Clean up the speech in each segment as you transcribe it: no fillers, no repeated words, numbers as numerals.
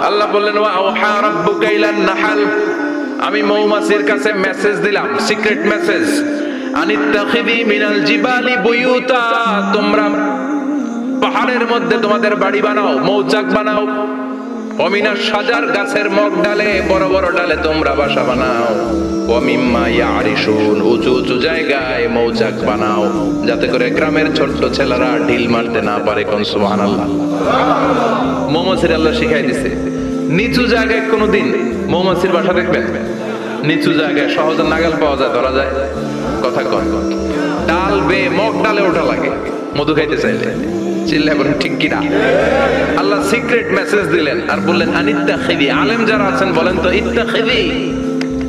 আল্লাহ বললেন ওয়া আওহা রাব্বুকা ইলান নাহল, আমি মৌমাছির কাছে মেসেজ দিলাম, সিক্রেট মেসেজ, আনিত্তাখিদি মিনাল জিবালি বুয়ুতা, তোমরা পাহাড়ের মধ্যে তোমাদের বাড়ি বানাও, মৌচাক বানাও, অমিনাশ শাজার, গাছের মগ ডালে, বড় বড় ডালে তোমরা বাসা বানাও, ওয়ামিম্মা ইয়ারিশুন, উঁচু উঁচু জায়গায় মৌচাক বানাও, যাতে করে গ্রামের ছোট্ট ছেলেরা ঢিল মারতে না পারে। কোন সুবহানাল্লাহ। মৌমাছির আল্লাহ শিখাই দিছে, নিচু জায়গায় কোনোদিন মৌমাছির বাসা দেখবেন, নিচু জায়গায় সহজে নাগাল পাওয়া যায়, ধরা যায়, কথা কয়, ডাল বেয়ে মগ ডালে ওঠা লাগে মধু খাইতে চাইলে। চিল্লায় বলেন ঠিক কিনা? আল্লাহ সিক্রেট মেসেজ দিলেন আর বললেন আনিত্তাখিদি। আলেম যারা আছেন বলেন তো ইত্তাখিদি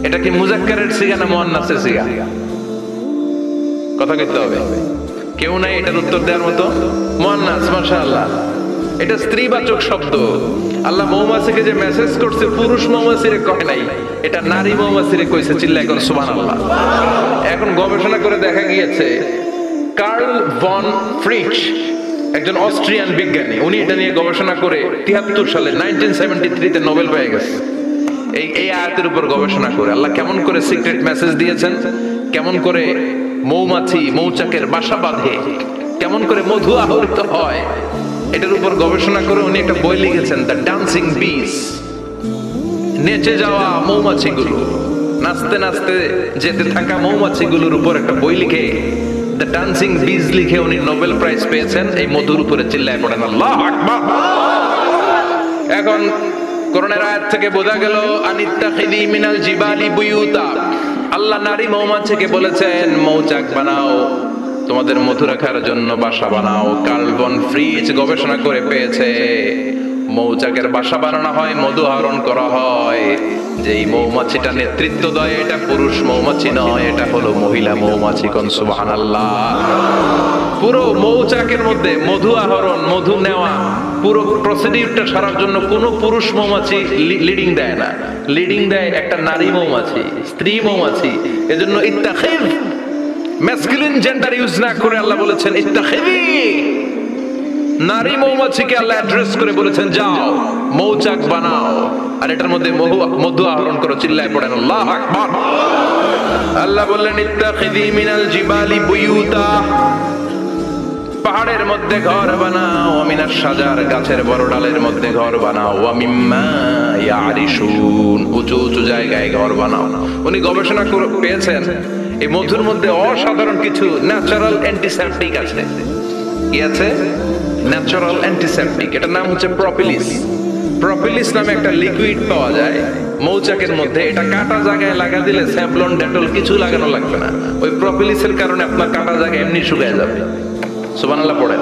এটা কি মুজাক্কারের সিগা না মুআন্নাসের সিগা? কথা কইতে হবে, কেউ নাই এটার উত্তর দেওয়ার মতো। মুআন্নাস, মাশাআল্লাহ, এটা স্ত্রীবাচক শব্দ। আল্লাহ মৌমাছিকে যে মেসেজ করছে পুরুষ মৌমাছিরে কয় নাই, এটা নারী মৌমাছিরে কইছে। চিল্লায় এখন সুবহানাল্লাহ। এখন গবেষণা করে দেখা গিয়েছে কার্ল ভন ফ্রিচ, একজন অস্ট্রিয়ান বিজ্ঞানী, উনি এটা নিয়ে গবেষণা করে 73 সালে 1973 নোবেল পেয়ে গেছে। এই আয়াতের উপর গবেষণা করে আল্লাহ কেমন করে সিক্রেট মেসেজ দিয়েছেন, কেমন করে মৌমাছি মৌচাকের বাসা বাঁধে, কেমন করে মধু আহরিত হয়, এটার উপর গবেষণা করে উনি একটা বই লিখেছেন, দ্য ডান্সিং বিস। নেচে যাওয়া মৌমাছিগুলো, নাচতে নাচতে যেতে থাকা মৌমাছিগুলোর উপর একটা বই লিখে দ্য ডান্সিং বিজ লিখে উনি নোবেল প্রাইজ পেয়েছেন এই মধুর উপরে। চিল্লায় পড়েন আল্লাহু আকবার। এখন কোরআনের আয়াত থেকে বোঝা গেল আনিত্তাখিদি মিনাল জিবালি বুয়ুতা, আল্লাহ নারী মৌমাছিকে বলেছেন মৌচাক বানাও, তোমাদের মধু রাখার জন্য বাসা বানাও। কার্ল ভন ফ্রিচ গবেষণা করে পেয়েছে মৌচাকের বাসা বানানো হয়, মধু আহরণ করা হয়, যেই মৌমাছিটা নেতৃত্ব দেয় এটা পুরুষ মৌমাছি নয়, এটা হলো মহিলা মৌমাছি। কোন সুবহানাল্লাহ। পুরো মৌচাকের মধ্যে মধু আহরণ, মধু নেওয়া, পুরো প্রসিডিউরটা সারার জন্য কোনো পুরুষ মৌমাছি লিডিং দেয় না, লিডিং দেয় একটা নারী মৌমাছি, স্ত্রী মৌমাছি। এজন্য ইত্তাখিদ, ম্যাসকুলিন জেন্ডার ইউজ না করে আল্লাহ বলেছেন ইত্তাখিদি। নারী মৌমাছিকে আল্লাহ অ্যাড্রেস করে বলেছেন যাও মৌচাক বানাও আর এটার মধ্যে মধু আহরণ করো। চিল্লায় পড়েন আল্লাহু আকবার। আল্লাহ বললেন ইত্তাখিদি মিনাল জিবালি বুয়ুতা, পাহাড়ের মধ্যে ঘর বানাও, মিনাশ শাজার, গাছের বড় ডালের মধ্যে ঘর বানাও, ওয়া মিম্মা ইয়ারিশুন, উঁচু উঁচু জায়গায় ঘর বানাও। উনি গবেষণা করে পেয়েছেন এই মধুর মধ্যে অসাধারণ কিছু ন্যাচারাল অ্যান্টিসেপটিক আছে। কি আছে? Natural antiseptic. এটার নাম হচ্ছে প্রপিলিস। প্রপিলিস নামে একটা লিকুইড পাওয়া যায় মৌচাকের মধ্যে। এটা কাটা জায়গায় লাগা দিলে স্যাভলন, ডেটল কিছু লাগানো লাগবে না। ওই প্রপিলিসের কারণে আপনার কাটা জায়গা এমনি শুকিয়ে যাবে। সুবহানাল্লাহ পড়েন।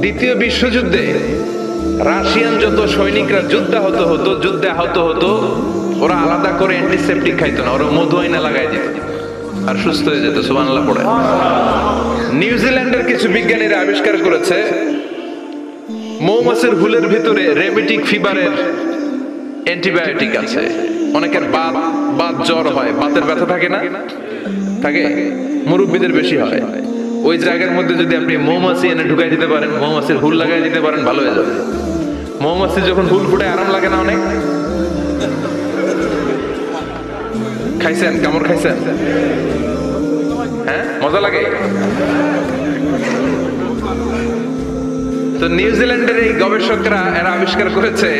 দ্বিতীয় বিশ্বযুদ্ধে রাশিয়ান যত সৈনিকরা যুদ্ধে আহত হতো, ওরা আলাদা করে অ্যান্টিসেপটিক খাইতো না, ওরা মধু আইনা লাগাই দিত আর সুস্থ হয়ে যেত। সুবহানাল্লাহ পড়েন। নিউজিল্যান্ডের কিছু বিজ্ঞানীরা আবিষ্কার করেছে মৌমাছির হুলের ভিতরে রেমেটিক ফিভারের অ্যান্টিবায়োটিক আছে। অনেকের বাত জ্বর হয়, বাতের ব্যথা থাকে না, থাকে, মুরব্বীদের বেশি হয়। ওই জায়গার মধ্যে যদি আপনি মৌমাছি এনে ঢুকাই দিতে পারেন, মৌমাছির হুল লাগাই দিতে পারেন, ভালো হয়ে যাবে। মৌমাছি যখন হুল ফুটে আরাম লাগে না অনেক? খাইছেন? কামড় খাইছেন? হ্যাঁ, মজা লাগে। তো নিউজিল্যান্ডের এই গবেষকরা এরা আবিষ্কার করেছে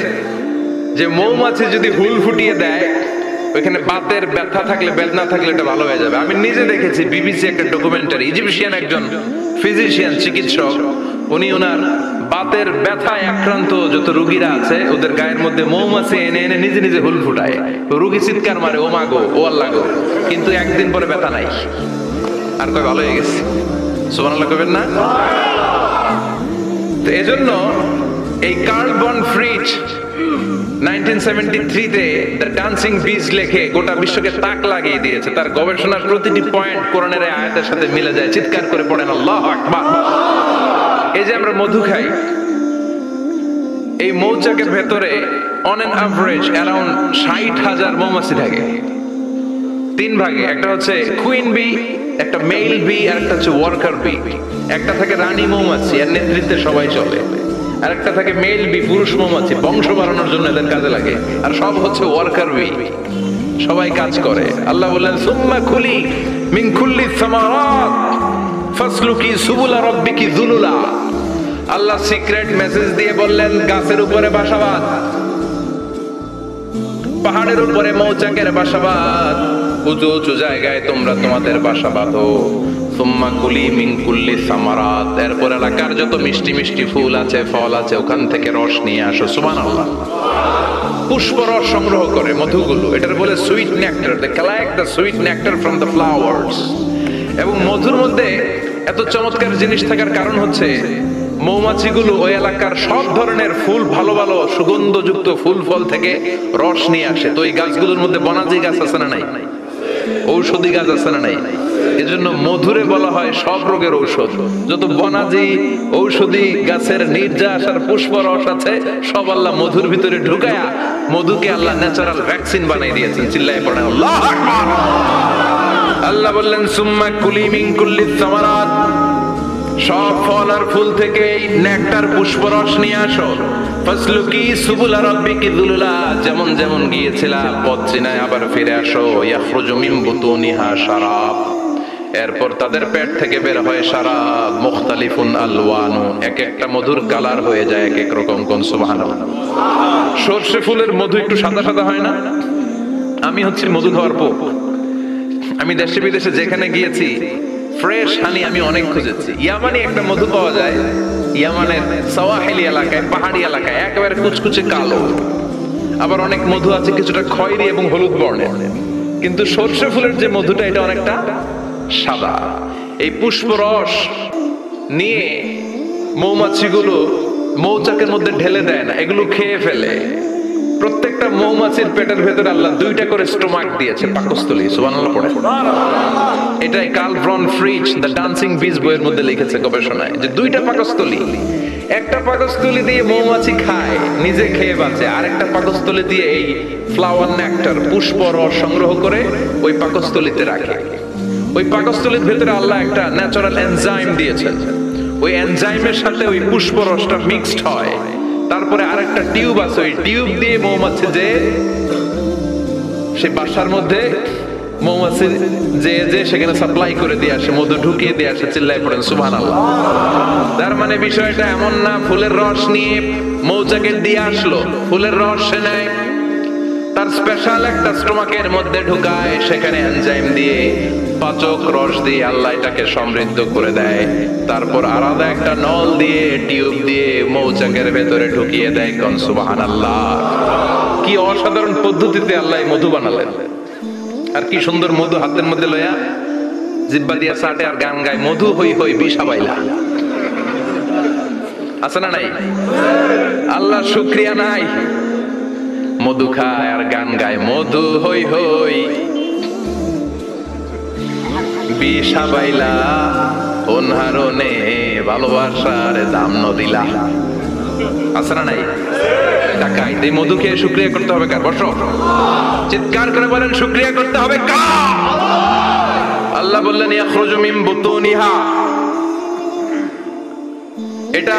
যে মৌমাছি যদি হুল ফুটিয়ে দেয়, ওইখানে বাতের ব্যথা থাকলে, বেদনা থাকলে এটা ভালো হয়ে যাবে। আমি নিজে দেখেছি, বিবিসি একটা ডকুমেন্টারি, ইজিপশিয়ান একজন ফিজিশিয়ান, চিকিৎসক, উনি ওনার বাতের ব্যথায় আক্রান্ত যত রোগীরা আছে ওদের গায়ের মধ্যে মৌমাছি এনে এনে নিজে নিজে হুল ফুটায়। রোগী চিৎকার মারে, ও মা গো, ও আল্লাহ গো, কিন্তু একদিন পরে ব্যথা নাই, আর কয় ভালো হয়ে গেছে। সুবহানাল্লাহ কইবেন না? তো এজন্য এই কার্ল ভন ফ্রিচ 1973-তে দ্য ডান্সিং বিজ লেখে গোটা বিশ্বকে তাক লাগিয়ে দিয়েছে। তার গবেষণার প্রতিটি পয়েন্ট কোরআনের আয়াতের সাথে মিলে যায়। চিৎকার করে পড়েন আল্লাহু আকবার। এই যে আমরা মধু খাই, এই মৌচাকের ভেতরে অন এন অ্যাভারেজ অ্যারাউন্ড 60,000 মৌমাছি থাকে। তিন ভাগে, একটা হচ্ছে কুইন বি, একটা মেল বি, আর একটা হচ্ছে ওয়ার্কার বি। একটা থাকে রানী মৌমাছি, এর নেতৃত্বে সবাই চলে। আর একটা থাকে মেল বি, পুরুষ মৌমাছি, বংশ বাড়ানোর জন্য এদের কাজে লাগে। আর সব হচ্ছে ওয়ার্কার বি, সবাই কাজ করে। আল্লাহ বললেন সুম্মা কুলি মিন কুল্লি সামারাত ফাসলুকি সুবুলা রাব্বিকি যুলুলা। আল্লাহ সিক্রেট মেসেজ দিয়ে বললেন গাছের উপরে বাসাবাদ, পাহাড়ের উপরে মৌচাকের বাসাবাদ, উঁচু উঁচু জায়গায় তোমরা তোমাদের বাসা বাঁধো। সুম্মা কুলি মিন কুল্লি সামারাত, এরপর এলাকার যত মিষ্টি মিষ্টি ফুল আছে, ফল আছে, ওখান থেকে রস নিয়ে আসো। সুবহানাল্লাহ। পুষ্প রস সংগ্রহ করে মধুগুলো, এটার বলে sweet nectar. They collect the sweet nectar from the flowers. এবং মধুর মধ্যে এত চমৎকার জিনিস থাকার কারণ হচ্ছে মৌমাছিগুলো ওই এলাকার সব ধরনের ফুল, ভালো ভালো সুগন্ধযুক্ত ফুল ফল থেকে রস নিয়ে আসে। তো এই গাছগুলোর মধ্যে বনাজি গাছ আছে না নাই? ঔষধি গাছ আছে না নাই? এজন্য মধুরে বলা হয় সব রোগের ঔষধ। যত বনাজি ঔষধি গাছের নির্যাস আর পুষ্প রস আছে, সব আল্লাহ মধুর ভিতরে ঢুকায়া মধুকে আল্লাহ ন্যাচারাল ভ্যাকসিন বানিয়ে দিয়েছেন। চিল্লায়ে পড়েন আল্লাহু আকবার। আল্লাহ বললেন সুম্মা কুলি মিন কুল্লি সামারাত, সব ফল আর ফুল থেকে নেকটার পুষ্পরস নিয়ে আসো। ফাসলুকি সুবুলা রাব্বিকি যুলুলা, যেমন যেমন গিয়েছিলা পথ চিনায় আবার ফিরে আসো। ইয়াখরুজু মিন বুতুনিহা শারাব, এরপর তাদের পেট থেকে বের হয় শারাব। মুখতালিফুন আলওয়ানু, এক একটা মধুর কালার হয়ে যায় এক এক রকম। কোন সুবহানাল্লাহ। সরষে ফুলের মধু একটু সাদা সাদা হয় না? আমি হচ্ছি মধু খাওয়ার পোক। আমি দেশে বিদেশে যেখানে গিয়েছি ফ্রেশ হানি আমি অনেক খুঁজেছি। ইয়ামানি একটা মধু পাওয়া যায়, ইয়ামানের সাওয়াহিলি এলাকায়, পাহাড়ি এলাকায়, একেবারে কুচকুচে কালো। আবার অনেক মধু আছে কিছুটা খয়েরি এবং হলুদ বর্ণের। কিন্তু সরষে ফুলের যে মধুটা, এটা অনেকটা সাদা। এই পুষ্পরস নিয়ে মৌমাছিগুলো মৌচাকের মধ্যে ঢেলে দেয় না, এগুলো খেয়ে ফেলে। প্রত্যেকটা মৌমাছির পেটের ভেতরে আল্লাহ দুইটা করে স্টোমাক দিয়েছে, পাকস্থলী। সুবহানাল্লাহ পড়ে। এটাই Karl von Frisch the dancing bees বইয়ের মধ্যে লিখেছে গবেষণায়, যে দুইটা পাকস্থলী। একটা পাকস্থলী দিয়ে মৌমাছি খায়, নিজে খেয়ে বাঁচে। আর একটা পাকস্থলী দিয়ে এই ফ্লাওয়ার নেক্টার, পুষ্প রস সংগ্রহ করে ওই পাকস্থলীতে রাখে। ওই পাকস্থলীর ভেতরে আল্লাহ একটা ন্যাচারাল এনজাইম দিয়েছেন। ওই এনজাইমের সাথে ওই পুষ্প রসটা মিক্সড হয়। তারপরে আরেকটা টিউব আছে, ওই টিউব দিয়ে মৌমাছি যে সেই বাসার মধ্যে মৌমাছি যে সেখানে সাপ্লাই করে দিয়ে আসে, মধু ঢুকিয়ে দিয়ে আসে। চিল্লায় পড়েন সুবহানাল্লাহ। তার মানে বিষয়টা এমন না ফুলের রস নিয়ে মৌচাকে দিয়ে আসলো, ফুলের রস সে নেয়, তার স্পেশাল একটা স্টোমাকের মধ্যে ঢুকায়, সেখানে এনজাইম দিয়ে, পাচক রস দিয়ে আল্লাহ এটাকে সমৃদ্ধ করে দেয়। তারপর আলাদা একটা নল দিয়ে, টিউব দিয়ে মৌচাকের ভেতরে ঢুকিয়ে দেয়। কোন সুবহানাল্লাহ। কি অসাধারণ পদ্ধতিতে আল্লাহ মধু বানালেন। আর কি সুন্দর মধু হাতের মধ্যে লয়া জিহ্বা দিয়া চাটে আর গান গায়, মধু হই হই বিষা বাইলা। আছে না নাই? আল্লাহ শুকরিয়া নাই? মধু খায় আর গান গায়, মধু হই হই বিষা বাইলা, অনহারনে ভালোবাসার দাম নদিলা। আছে না নাই? টাকাই এই মধু খেয়ে শুকরিয়া করতে হবে কার? বসো, চিৎকার করে বলেন শুকরিয়া করতে হবে কার? আল্লাহ বললেন ইয়াখরুজু মিন বুতুনিহা, এটা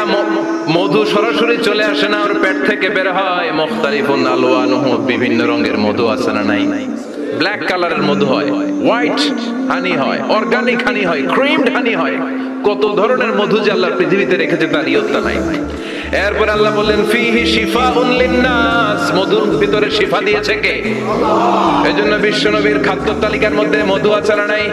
মধু সরাসরি চলে আসে না, ওর পেট থেকে বের হয়। মুখতালিফুন আলওয়ানুহু, বিভিন্ন রঙের মধু আছে না নাই? ব্ল্যাক কালারের মধু হয়, হোয়াইট হানি হয়, অর্গানিক হানি হয়, ক্রিমড হানি হয়। কত ধরনের মধু যে আল্লাহ পৃথিবীতে রেখেছে তার ইয়ত্তা নাই। এরপর আল্লাহ বললেন ফিহি শিফাউন লিন্নাস, মধুর ভিতরে শিফা দিয়েছে কে? এজন্য বিশ্বনবীর খাদ্য তালিকার মধ্যে মধু আছে না নাই?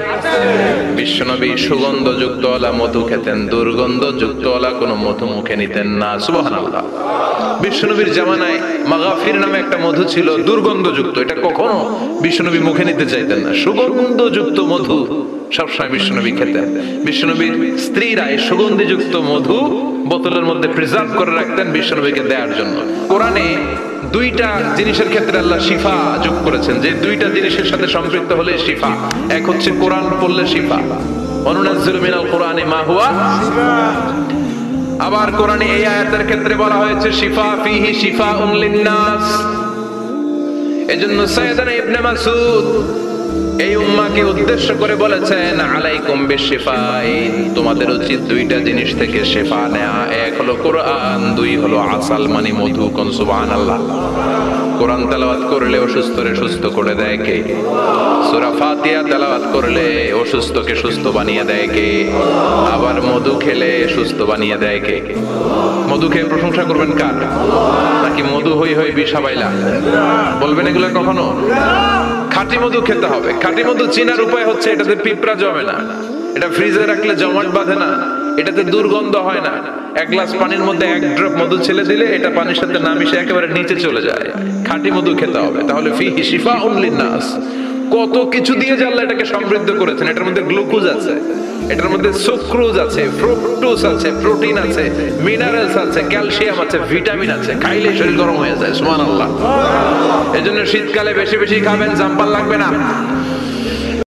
বিশ্বনবী সুগন্ধযুক্ত ওয়ালা মধু খেতেন, দুর্গন্ধযুক্ত ওয়ালা কোনো মধু মুখে নিতেন না। সুবহানাল্লাহ। বিশ্বনবীর জামানায় মাগাফির নামে একটা মধু ছিল, দুর্গন্ধযুক্ত। এটা কখনো বিশ্বনবী মুখে নিতে চাইতেন না। সুগন্ধযুক্ত মধু সবসময় বিশ্বনবী খেতেন। বিশ্বনবীর স্ত্রীরা এই সুগন্ধিযুক্ত মধু বোতলের মধ্যে প্রিজার্ভ করে রাখতেন বিশ্বনবীকে দেওয়ার জন্য। কোরআনে দুইটা জিনিসের ক্ষেত্রে আল্লাহ শিফা যোগ করেছেন, যে দুইটা জিনিসের সাথে সম্পৃক্ত হলে শিফা। এক হচ্ছে কোরআন পড়লে শিফা, ওয়ানুনাজ্জিলু মিনাল কোরআনি মা হুয়া শিফা। আবার কোরআনে এই আয়াতের ক্ষেত্রে বলা হয়েছে শিফা ফিহি শিফাউন লিন্নাস। এজন্য সাইয়েদনা ইবনে মাসউদ এই উম্মাহকে উদ্দেশ্য করে বলেছেন আলাইকুম বিশিফাইন, তোমাদের উচিত দুইটা জিনিস থেকে শিফা নেওয়া। এক হলো কোরআন, দুই হলো আসাল মানে মধু। কোন সুবহানাল্লাহ। কোরআন তেলাওয়াত করলে অসুস্থরে সুস্থ করে দেয় কে? সূরা ফাতিহা তেলাওয়াত করলে অসুস্থকে সুস্থ বানিয়ে দেয় কে? আবার মধু খেলে সুস্থ বানিয়ে দেয় কে? মধু খেয়ে প্রশংসা করবেন কার? নাকি মধু হই হই বিষাবাইলা বলবেন এগুলো কখনো? খাঁটি মধু খেতে হবে। খাঁটি মধু চেনার উপায় হচ্ছে এটাতে পিঁপড়া জমে না, এটা ফ্রিজে রাখলে জমাট বাঁধে না, এটাতে দুর্গন্ধ হয় না। এক গ্লাস পানির মধ্যে এক ড্রপ মধু ছেলে দিলে এটা পানির সাথে না মিশে একেবারে নিচে চলে যায়। খাঁটি মধু খেতে হবে। তাহলে ফিহি শিফাউন লিন্নাস, কত কিছু দিয়ে যে আল্লাহ এটাকে সমৃদ্ধ করেছেন। এটার মধ্যে গ্লুকোজ আছে, এটার মধ্যে সুক্রোজ আছে, ফ্রুক্টোজ আছে, প্রোটিন আছে, মিনারেলস আছে, ক্যালসিয়াম আছে, ভিটামিন আছে। খাইলে শরীর গরম হয়ে যায়। সুবহানাল্লাহ। এজন্য শীতকালে বেশি বেশি খাবেন, জাম্পার লাগবে না।